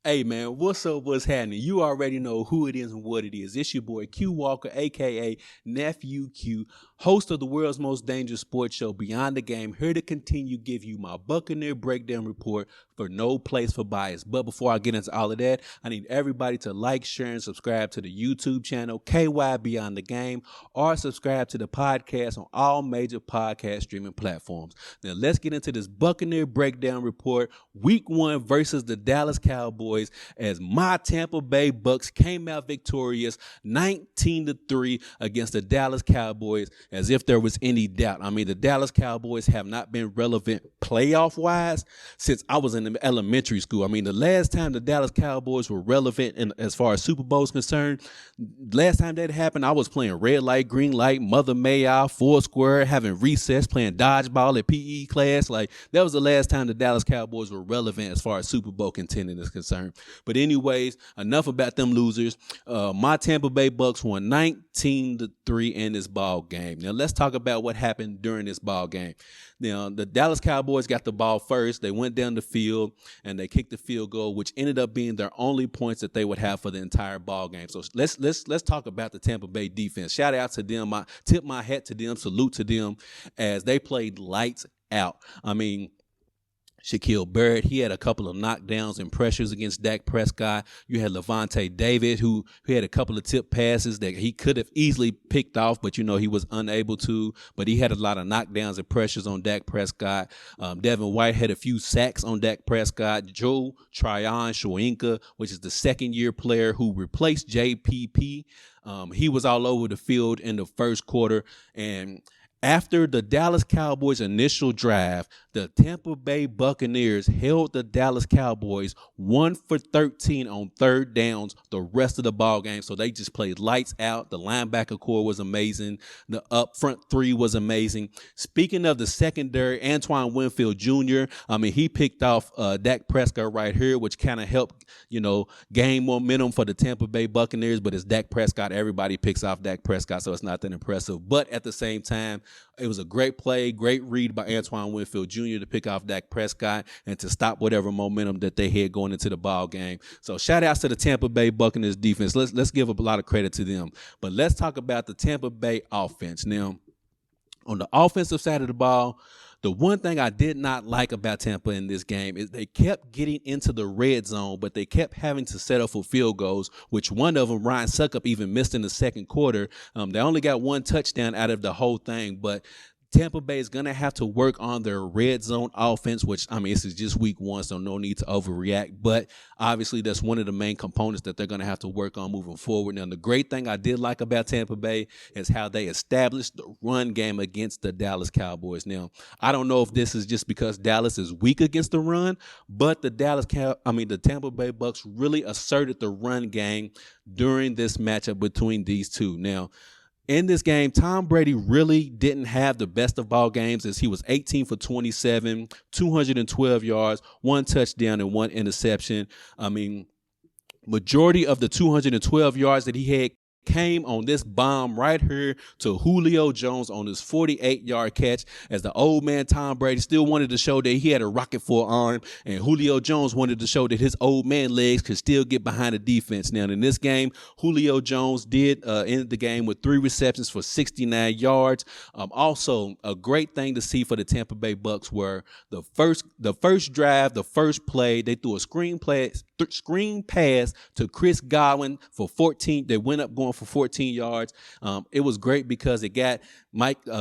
Hey man, what's up? What's happening? You already know who it is and what it is. It's your boy Q Walker, aka Nephew Q, host of the world's most dangerous sports show, Beyond the Game, here to continue give you my Buccaneer breakdown report for no place for bias. But before I get into all of that, I need everybody to like, share, and subscribe to the YouTube channel KY Beyond the Game, or subscribe to the podcast on all major podcast streaming platforms. Now let's get into this Buccaneer breakdown report. Week 1 versus the Dallas Cowboys, as my Tampa Bay Bucs came out victorious 19-3 against the Dallas Cowboys, as if there was any doubt. I mean, the Dallas Cowboys have not been relevant playoff-wise since I was in elementary school. I mean, the last time the Dallas Cowboys were relevant as far as Super Bowl's concerned, last time that happened, I was playing red light, green light, Mother May I, Foursquare, having recess, playing dodgeball at PE class. Like, that was the last time the Dallas Cowboys were relevant as far as Super Bowl contending is concerned. But anyways, enough about them losers. My Tampa Bay Bucs won 19-3 in this ball game. Now let's talk about what happened during this ball game. Now the Dallas Cowboys got the ball first. They went down the field and they kicked the field goal, which ended up being their only points that they would have for the entire ball game. So let's talk about the Tampa Bay defense. Shout out to them. I tip my hat to them. Salute to them as they played lights out. I mean, Shaquille Barrett, he had a couple of knockdowns and pressures against Dak Prescott. You had Levante David, who had a couple of tip passes that he could have easily picked off, but, he was unable to. But he had a lot of knockdowns and pressures on Dak Prescott. Devin White had a few sacks on Dak Prescott. Joe Tryon Shoyinka, which is the second-year player who replaced JPP, he was all over the field in the first quarter. And after the Dallas Cowboys' initial drive, the Tampa Bay Buccaneers held the Dallas Cowboys 1 for 13 on third downs the rest of the ball game. So they just played lights out. The linebacker core was amazing. The up front three was amazing. Speaking of the secondary, Antoine Winfield Jr., he picked off Dak Prescott right here, which kind of helped, gain momentum for the Tampa Bay Buccaneers. But it's Dak Prescott. Everybody picks off Dak Prescott, so it's not that impressive. But at the same time, it was a great play, great read by Antoine Winfield Jr. to pick off Dak Prescott and to stop whatever momentum that they had going into the ball game. So shout outs to the Tampa Bay Buccaneers defense. Let's give a lot of credit to them. But let's talk about the Tampa Bay offense. Now, on the offensive side of the ball, the one thing I did not like about Tampa in this game is they kept getting into the red zone, but they kept having to settle for field goals, which one of them, Ryan Suckup, even missed in the second quarter. They only got one touchdown out of the whole thing, but Tampa Bay is going to have to work on their red zone offense, which, this is just week 1, so no need to overreact. But obviously, that's one of the main components that they're going to have to work on moving forward. Now, the great thing I did like about Tampa Bay is how they established the run game against the Dallas Cowboys. Now, I don't know if this is just because Dallas is weak against the run, but the Tampa Bay Bucs really asserted the run game during this matchup between these two. Now, in this game, Tom Brady really didn't have the best of ball games, as he was 18 for 27, 212 yards, 1 touchdown, and 1 interception. Majority of the 212 yards that he had came on this bomb right here to Julio Jones on his 48-yard catch, as the old man Tom Brady still wanted to show that he had a rocket for an arm, and Julio Jones wanted to show that his old man legs could still get behind the defense. Now, in this game, Julio Jones did end the game with 3 receptions for 69 yards. Also, a great thing to see for the Tampa Bay Bucs were the first drive, the first play, they threw a screen pass to Chris Godwin for 14. They went up going for 14 yards. It was great because it got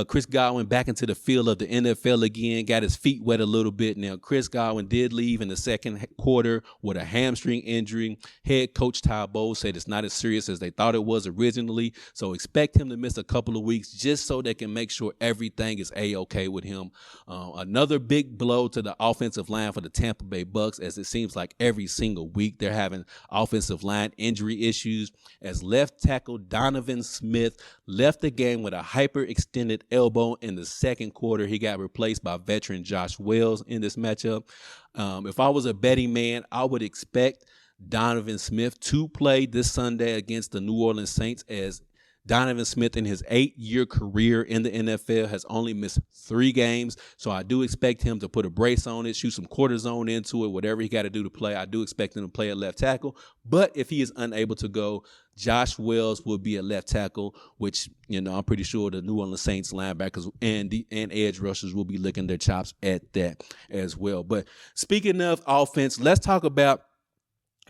Chris Godwin back into the field of the NFL again, got his feet wet a little bit. Now, Chris Godwin did leave in the second quarter with a hamstring injury. Head coach Ty Bowles said it's not as serious as they thought it was originally, so expect him to miss a couple of weeks just so they can make sure everything is A-okay with him. Another big blow to the offensive line for the Tampa Bay Bucs, as it seems like every single week they're having offensive line injury issues, as left tackle Donovan Smith left the game with a hyperextended elbow in the second quarter. He got replaced by veteran Josh Wells in this matchup. If I was a betting man, I would expect Donovan Smith to play this Sunday against the New Orleans Saints, as Donovan Smith, in his 8-year career in the NFL, has only missed 3 games. So I do expect him to put a brace on it, shoot some cortisone into it, whatever he got to do to play. I do expect him to play at left tackle. But if he is unable to go, Josh Wells will be a left tackle, which, I'm pretty sure the New Orleans Saints linebackers and edge rushers will be licking their chops at that as well. But speaking of offense, let's talk about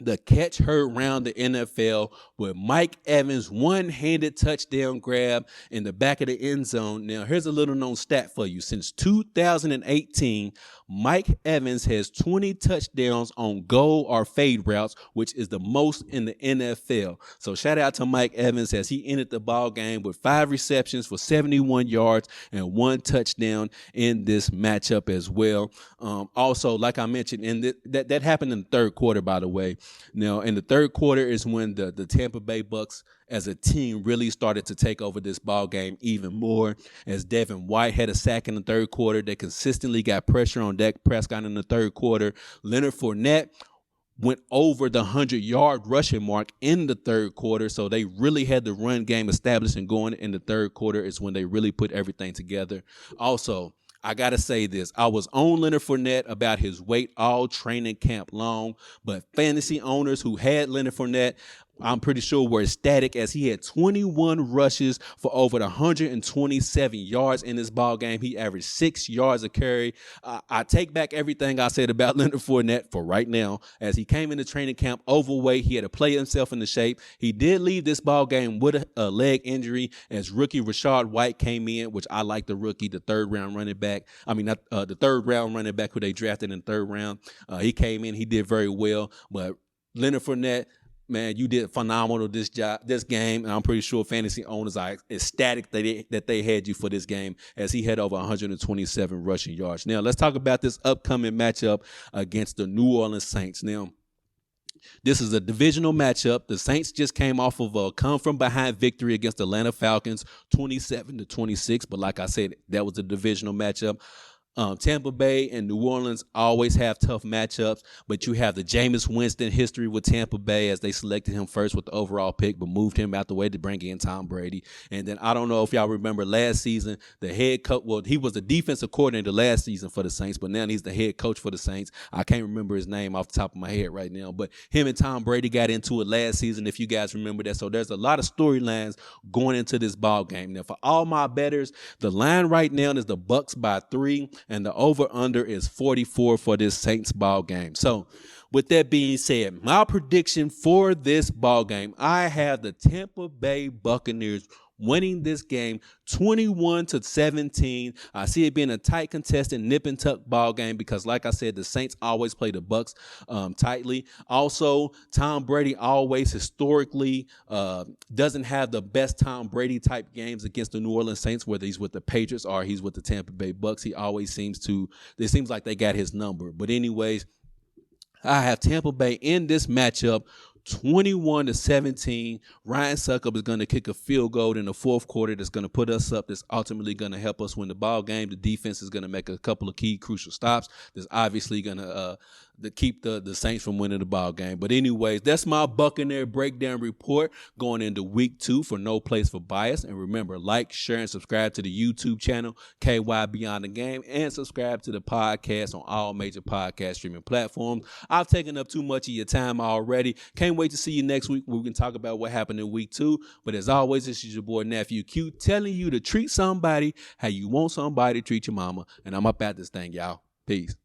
the catch heard around the NFL with Mike Evans' one-handed touchdown grab in the back of the end zone. Now, here's a little known stat for you. Since 2018, Mike Evans has 20 touchdowns on goal or fade routes, which is the most in the NFL. So shout out to Mike Evans as he ended the ball game with 5 receptions for 71 yards and 1 touchdown in this matchup as well. Also, like I mentioned, and that happened in the third quarter, by the way. Now, in the third quarter is when the Tampa Bay Bucs as a team really started to take over this ball game even more, as Devin White had a sack in the third quarter. They consistently got pressure on Dak Prescott in the third quarter. Leonard Fournette went over the 100-yard rushing mark in the third quarter, so they really had the run game established and going in the third quarter is when they really put everything together. Also, I got to say this. I was on Leonard Fournette about his weight all training camp long, but fantasy owners who had Leonard Fournette, I'm pretty sure were ecstatic as he had 21 rushes for over 127 yards in this ball game. He averaged 6 yards a carry. I take back everything I said about Leonard Fournette for right now, as he came into training camp overweight. He had to play himself into shape. He did leave this ball game with a leg injury as rookie Rashad White came in, which I like the rookie, the third round running back who they drafted in the third round. He came in, he did very well, but Leonard Fournette, man, you did phenomenal this game, and I'm pretty sure fantasy owners are ecstatic that they had you for this game, as he had over 127 rushing yards. Now, let's talk about this upcoming matchup against the New Orleans Saints. Now, this is a divisional matchup. The Saints just came off of a come-from-behind victory against the Atlanta Falcons, 27-26, but like I said, that was a divisional matchup. Tampa Bay and New Orleans always have tough matchups, but you have the Jameis Winston history with Tampa Bay, as they selected him first with the overall pick, but moved him out the way to bring in Tom Brady. And then I don't know if y'all remember last season, the head coach, well, he was the defensive coordinator last season for the Saints, but now he's the head coach for the Saints. I can't remember his name off the top of my head right now, but him and Tom Brady got into it last season, if you guys remember that. So there's a lot of storylines going into this ball game. Now, for all my bettors, the line right now is the Bucs by 3. And the over-under is 44 for this Saints ball game. So with that being said, my prediction for this ball game, I have the Tampa Bay Buccaneers winning this game 21-17. I see it being a tight, contested, nip and tuck ball game because, like I said, the Saints always play the Bucs tightly. Also, Tom Brady always historically doesn't have the best Tom Brady type games against the New Orleans Saints, whether he's with the Patriots or he's with the Tampa Bay Bucs. He always it seems like they got his number. But anyways, I have Tampa Bay in this matchup 21-17. Ryan Succop is going to kick a field goal in the fourth quarter that's going to put us up. That's ultimately going to help us win the ball game. The defense is going to make a couple of key crucial stops. That's obviously going to keep the Saints from winning the ball game. But anyways, that's my Buccaneer breakdown report going into week 2 for No Place for Bias. And remember, like, share, and subscribe to the YouTube channel, KY Beyond the Game, and subscribe to the podcast on all major podcast streaming platforms. I've taken up too much of your time already. Can't wait to see you next week where we can talk about what happened in week 2. But as always, this is your boy Nephew Q telling you to treat somebody how you want somebody to treat your mama. And I'm up at this thing, y'all. Peace.